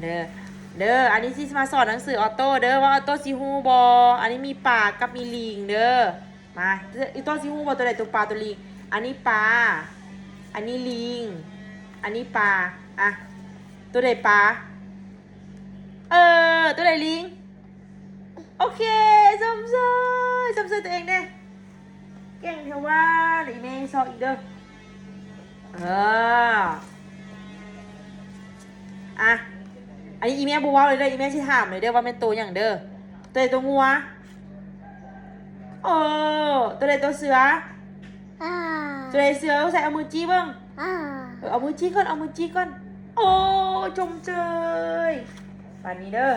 เด้อเด้ออันนี้ที่มาสอนหนังสือออโต้เด้อว่าออโต้ซิฮูบออันนี้มีปลากับมีลิงเด้อมาออโต้ซิฮูบอตัวไหนตัวปลาตัวลิงอันนี้ปลาอันนี้ลิงอันนี้ปลาอ่ะตัวไหนปลาตัวไหนลิงโอเคสมเสยตัวเองเด้เก่งเทว่าหรือแม่สอนอีกเด้ออ่ะอันนี้อีแม่บัวเลยเด้ออีแม่ชิถามเลยเด้อว่าเป็นตัวอย่างเด้อตัวไหนตัวงัวตัวไหนตัวเสือตัวไหนเสือใส่เอามือจี้บ้างเอามือจี้ก่อนเอามือจี้ก่อนโอ้จมเจยวันนี้เด้อ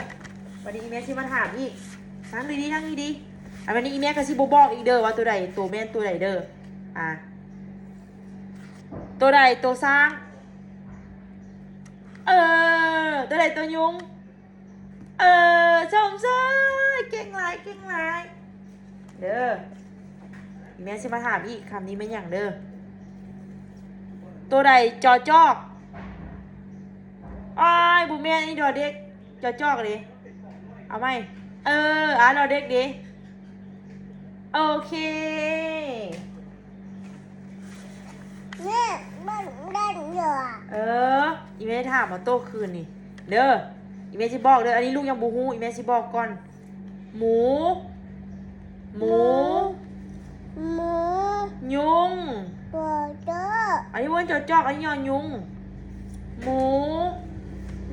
วันนี้อีแม่ชิมาถามอีกนั่งดีๆนั่งดีๆวันนี้อีแม่ก็ชิบอกอีกเด้อว่าตัวใดตัวแม่ตัวใดเด้อตัวใดตัวสร้างตัวใดตัวยุงชมเชยเก่งหลายเด้ออีแม่ชิมาถามอีกคำนี้ไม่อย่างเด้อตัวใดจอจอกบุแม่นี่ดอเด็กจอจอกเลยเอาไหมดอเด็กดิโอเคแม่มันเล่นอยู่อีแม่ถามมาโต้คืนนี่เด้ออีแม่ชิบอกเด้ออันนี้ลูกยังบูฮูอีแม่ชิบอกก่อนหมูยุงตัวเด้ออันนี้วนจอจอกอันนี้ยอยุงหมู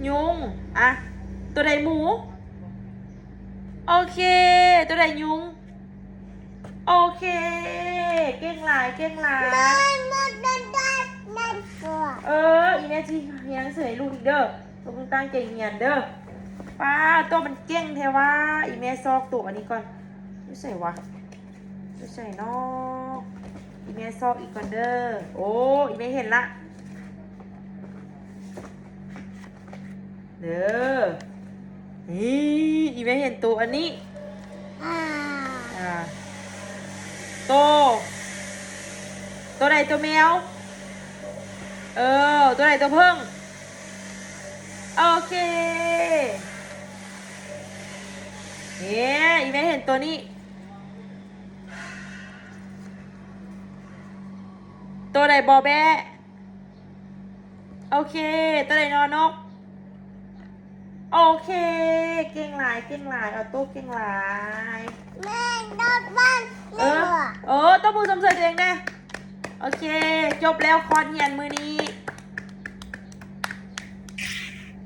ยุงตัวใดหมูโอเคตัวใดยุงโอเคเก่งหลายมันตัวอีแม่ที่เฮียนเสยลูกอีกเด้อลูกตั้งใจเฮียนเด้อป้าตัวมันเก่งแท้ว่าอีแม่ซอกตัวอันนี้ก่อนไม่ใส่วะไม่ใส่นอกอีแม่ซอกอีกก่อนเด้อโอ้อีแม่เห็นละเด้อนี่อีแม่เห็นตัวอันนี้ตัวใดตัวแมวตัวไหนตัวพึ่งโอเคอีแม่เห็นตัวนี้ตัวไหนบอแบะโอเคตัวไหนนอนกโอเคเก่งหลายเอาตู้เก่งหลายแม่นอนบ้านต้องมือสมเสร็จเองนะโอเคจบแล้วคอนเฮียนมือนี้